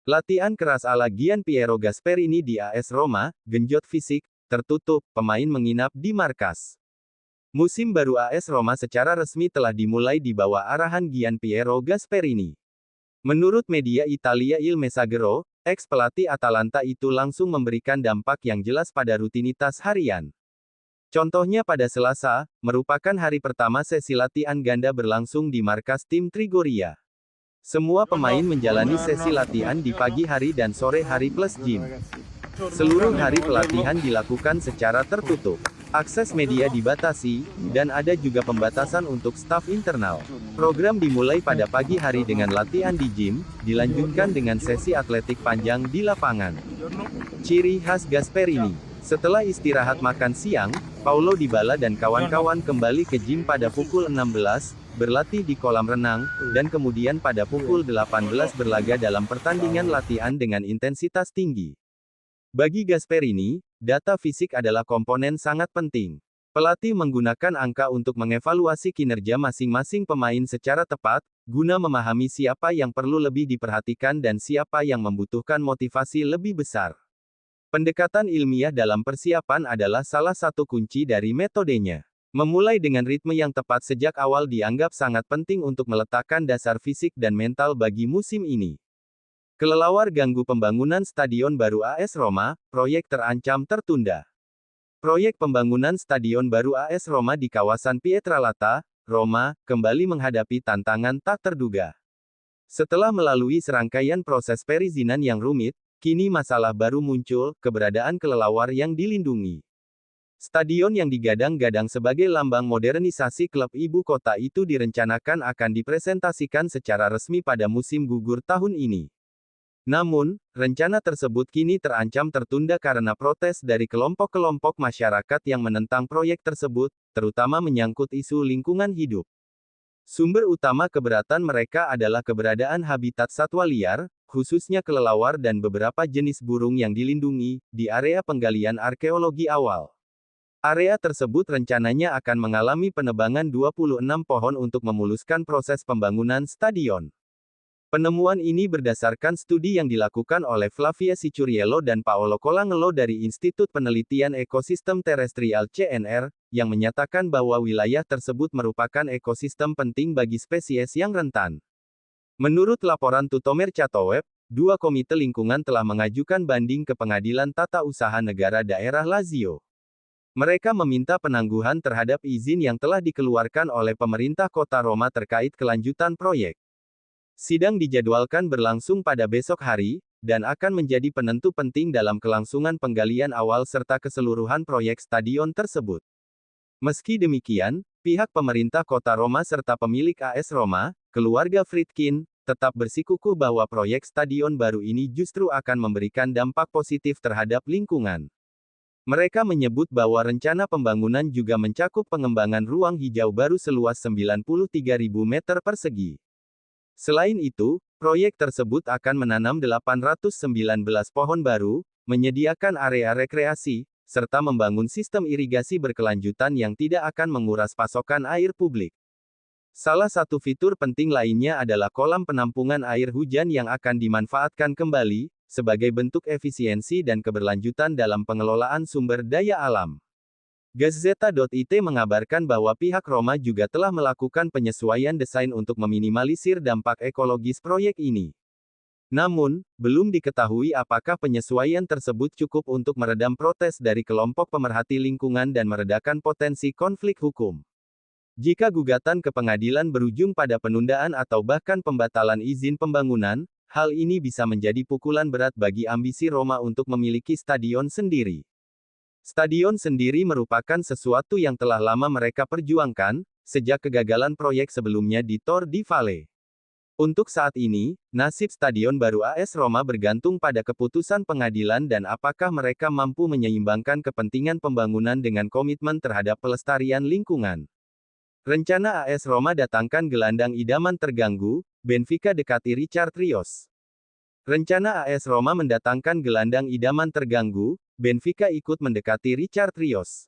Latihan keras ala Gianpiero Gasperini di AS Roma, genjot fisik, tertutup, pemain menginap di markas. Musim baru AS Roma secara resmi telah dimulai di bawah arahan Gianpiero Gasperini. Menurut media Italia Il Messaggero, ex-pelatih Atalanta itu langsung memberikan dampak yang jelas pada rutinitas harian. Contohnya pada Selasa, merupakan hari pertama sesi latihan ganda berlangsung di markas tim Trigoria. Semua pemain menjalani sesi latihan di pagi hari dan sore hari plus gym. Seluruh hari pelatihan dilakukan secara tertutup. Akses media dibatasi, dan ada juga pembatasan untuk staf internal. Program dimulai pada pagi hari dengan latihan di gym, dilanjutkan dengan sesi atletik panjang di lapangan. Ciri khas Gasperini. Setelah istirahat makan siang, Paulo Dybala dan kawan-kawan kembali ke gym pada pukul 16, berlatih di kolam renang, dan kemudian pada pukul 18 berlaga dalam pertandingan latihan dengan intensitas tinggi. Bagi Gasperini, data fisik adalah komponen sangat penting. Pelatih menggunakan angka untuk mengevaluasi kinerja masing-masing pemain secara tepat, guna memahami siapa yang perlu lebih diperhatikan dan siapa yang membutuhkan motivasi lebih besar. Pendekatan ilmiah dalam persiapan adalah salah satu kunci dari metodenya. Memulai dengan ritme yang tepat sejak awal dianggap sangat penting untuk meletakkan dasar fisik dan mental bagi musim ini. Kelelawar ganggu pembangunan stadion baru AS Roma, proyek terancam tertunda. Proyek pembangunan stadion baru AS Roma di kawasan Pietralata, Roma, kembali menghadapi tantangan tak terduga. Setelah melalui serangkaian proses perizinan yang rumit, kini masalah baru muncul, keberadaan kelelawar yang dilindungi. Stadion yang digadang-gadang sebagai lambang modernisasi klub ibu kota itu direncanakan akan dipresentasikan secara resmi pada musim gugur tahun ini. Namun, rencana tersebut kini terancam tertunda karena protes dari kelompok-kelompok masyarakat yang menentang proyek tersebut, terutama menyangkut isu lingkungan hidup. Sumber utama keberatan mereka adalah keberadaan habitat satwa liar, khususnya kelelawar dan beberapa jenis burung yang dilindungi, di area penggalian arkeologi awal. Area tersebut rencananya akan mengalami penebangan 26 pohon untuk memuluskan proses pembangunan stadion. Penemuan ini berdasarkan studi yang dilakukan oleh Flavia Sicuriello dan Paolo Colangelo dari Institut Penelitian Ekosistem Terestrial CNR, yang menyatakan bahwa wilayah tersebut merupakan ekosistem penting bagi spesies yang rentan. Menurut laporan Tutomer Chatoweb, dua komite lingkungan telah mengajukan banding ke Pengadilan Tata Usaha Negara Daerah Lazio. Mereka meminta penangguhan terhadap izin yang telah dikeluarkan oleh pemerintah kota Roma terkait kelanjutan proyek. Sidang dijadwalkan berlangsung pada besok hari, dan akan menjadi penentu penting dalam kelangsungan penggalian awal serta keseluruhan proyek stadion tersebut. Meski demikian, pihak pemerintah kota Roma serta pemilik AS Roma, keluarga Friedkin, tetap bersikukuh bahwa proyek stadion baru ini justru akan memberikan dampak positif terhadap lingkungan. Mereka menyebut bahwa rencana pembangunan juga mencakup pengembangan ruang hijau baru seluas 93.000 meter persegi. Selain itu, proyek tersebut akan menanam 819 pohon baru, menyediakan area rekreasi, serta membangun sistem irigasi berkelanjutan yang tidak akan menguras pasokan air publik. Salah satu fitur penting lainnya adalah kolam penampungan air hujan yang akan dimanfaatkan kembali, sebagai bentuk efisiensi dan keberlanjutan dalam pengelolaan sumber daya alam. Gazzetta.it mengabarkan bahwa pihak Roma juga telah melakukan penyesuaian desain untuk meminimalisir dampak ekologis proyek ini. Namun, belum diketahui apakah penyesuaian tersebut cukup untuk meredam protes dari kelompok pemerhati lingkungan dan meredakan potensi konflik hukum. Jika gugatan ke pengadilan berujung pada penundaan atau bahkan pembatalan izin pembangunan, hal ini bisa menjadi pukulan berat bagi ambisi Roma untuk memiliki stadion sendiri. Stadion sendiri merupakan sesuatu yang telah lama mereka perjuangkan, sejak kegagalan proyek sebelumnya di Tor di Valle. Untuk saat ini, nasib stadion baru AS Roma bergantung pada keputusan pengadilan dan apakah mereka mampu menyeimbangkan kepentingan pembangunan dengan komitmen terhadap pelestarian lingkungan. Rencana AS Roma datangkan gelandang idaman terganggu, Benfica dekati Richard Rios. Rencana AS Roma mendatangkan gelandang idaman terganggu, Benfica ikut mendekati Richard Rios.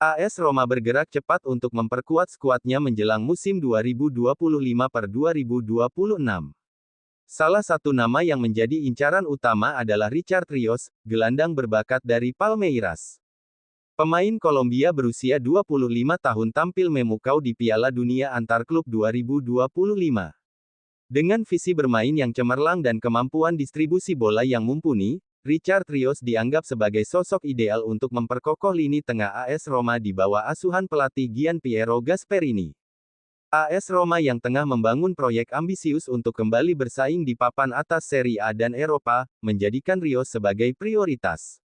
AS Roma bergerak cepat untuk memperkuat skuadnya menjelang musim 2025/2026. Salah satu nama yang menjadi incaran utama adalah Richard Rios, gelandang berbakat dari Palmeiras. Pemain Kolombia berusia 25 tahun tampil memukau di Piala Dunia Antar Klub 2025. Dengan visi bermain yang cemerlang dan kemampuan distribusi bola yang mumpuni, Richard Rios dianggap sebagai sosok ideal untuk memperkokoh lini tengah AS Roma di bawah asuhan pelatih Gianpiero Gasperini. AS Roma yang tengah membangun proyek ambisius untuk kembali bersaing di papan atas Serie A dan Eropa, menjadikan Rios sebagai prioritas.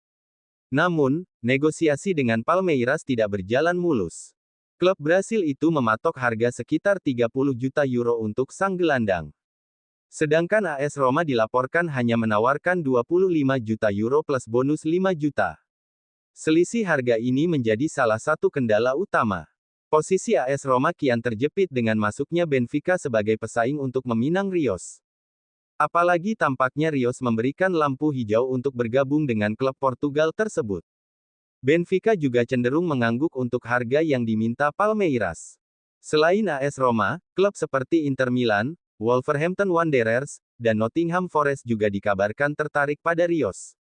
Namun, negosiasi dengan Palmeiras tidak berjalan mulus. Klub Brasil itu mematok harga sekitar 30 juta euro untuk sang gelandang. Sedangkan AS Roma dilaporkan hanya menawarkan 25 juta euro plus bonus 5 juta. Selisih harga ini menjadi salah satu kendala utama. Posisi AS Roma kian terjepit dengan masuknya Benfica sebagai pesaing untuk meminang Rios. Apalagi tampaknya Rios memberikan lampu hijau untuk bergabung dengan klub Portugal tersebut. Benfica juga cenderung mengangguk untuk harga yang diminta Palmeiras. Selain AS Roma, klub seperti Inter Milan, Wolverhampton Wanderers, dan Nottingham Forest juga dikabarkan tertarik pada Rios.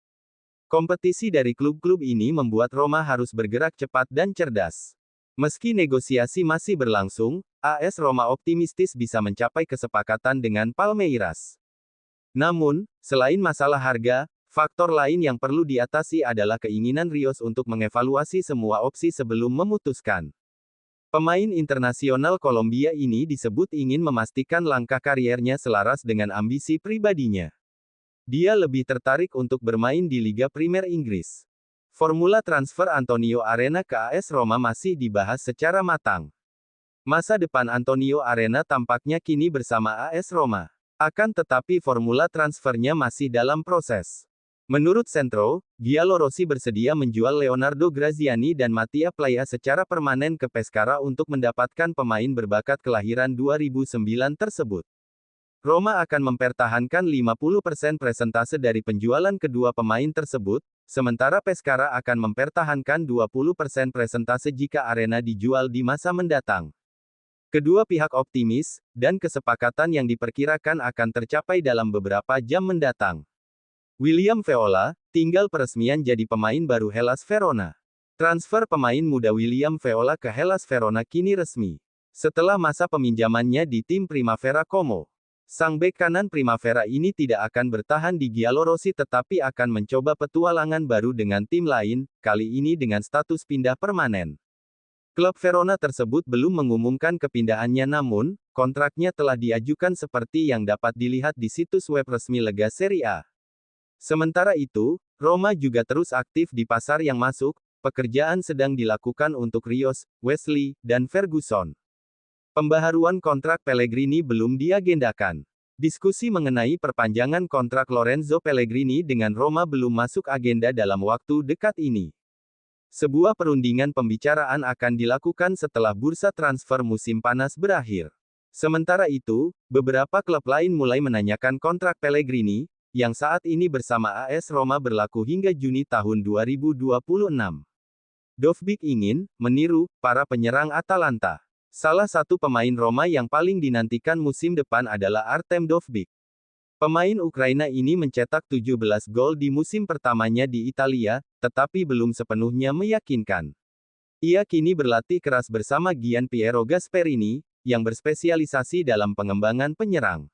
Kompetisi dari klub-klub ini membuat Roma harus bergerak cepat dan cerdas. Meski negosiasi masih berlangsung, AS Roma optimistis bisa mencapai kesepakatan dengan Palmeiras. Namun, selain masalah harga, faktor lain yang perlu diatasi adalah keinginan Rios untuk mengevaluasi semua opsi sebelum memutuskan. Pemain internasional Kolombia ini disebut ingin memastikan langkah kariernya selaras dengan ambisi pribadinya. Dia lebih tertarik untuk bermain di Liga Primer Inggris. Formula transfer Antonio Arena ke AS Roma masih dibahas secara matang. Masa depan Antonio Arena tampaknya kini bersama AS Roma. Akan tetapi formula transfernya masih dalam proses. Menurut Centro, Giallorossi bersedia menjual Leonardo Graziani dan Mattia Playa secara permanen ke Pescara untuk mendapatkan pemain berbakat kelahiran 2009 tersebut. Roma akan mempertahankan 50% presentase dari penjualan kedua pemain tersebut, sementara Pescara akan mempertahankan 20% presentase jika Arena dijual di masa mendatang. Kedua pihak optimis, dan kesepakatan yang diperkirakan akan tercapai dalam beberapa jam mendatang. William Viola, tinggal peresmian jadi pemain baru Hellas Verona. Transfer pemain muda William Viola ke Hellas Verona kini resmi. Setelah masa peminjamannya di tim Primavera Como. Sang bek kanan Primavera ini tidak akan bertahan di Giallorossi tetapi akan mencoba petualangan baru dengan tim lain, kali ini dengan status pindah permanen. Klub Verona tersebut belum mengumumkan kepindahannya namun, kontraknya telah diajukan seperti yang dapat dilihat di situs web resmi Lega Serie A. Sementara itu, Roma juga terus aktif di pasar yang masuk, pekerjaan sedang dilakukan untuk Rios, Wesley, dan Ferguson. Pembaharuan kontrak Pellegrini belum diagendakan. Diskusi mengenai perpanjangan kontrak Lorenzo Pellegrini dengan Roma belum masuk agenda dalam waktu dekat ini. Sebuah perundingan pembicaraan akan dilakukan setelah bursa transfer musim panas berakhir. Sementara itu, beberapa klub lain mulai menanyakan kontrak Pellegrini, yang saat ini bersama AS Roma berlaku hingga Juni tahun 2026. Dovbyk ingin meniru para penyerang Atalanta. Salah satu pemain Roma yang paling dinantikan musim depan adalah Artem Dovbyk. Pemain Ukraina ini mencetak 17 gol di musim pertamanya di Italia, tetapi belum sepenuhnya meyakinkan. Ia kini berlatih keras bersama Gianpiero Gasperini, yang berspesialisasi dalam pengembangan penyerang.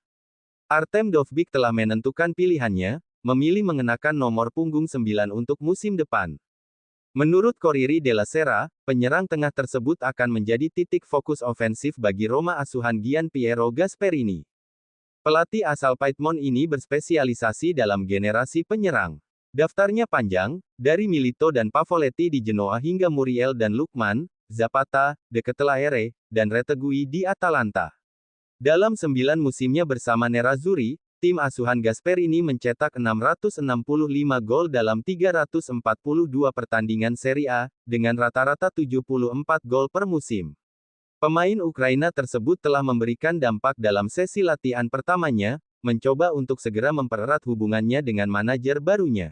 Artem Dovbyk telah menentukan pilihannya, memilih mengenakan nomor punggung 9 untuk musim depan. Menurut Corriere della Sera, penyerang tengah tersebut akan menjadi titik fokus ofensif bagi Roma asuhan Gianpiero Gasperini. Pelatih asal Piedmont ini berspesialisasi dalam generasi penyerang. Daftarnya panjang, dari Milito dan Pavoletti di Genoa hingga Muriel dan Lukman, Zapata, De Ketelaere, dan Retegui di Atalanta. Dalam 9 musimnya bersama Nerazzurri, tim asuhan Gasperini mencetak 665 gol dalam 342 pertandingan Serie A, dengan rata-rata 74 gol per musim. Pemain Ukraina tersebut telah memberikan dampak dalam sesi latihan pertamanya, mencoba untuk segera mempererat hubungannya dengan manajer barunya.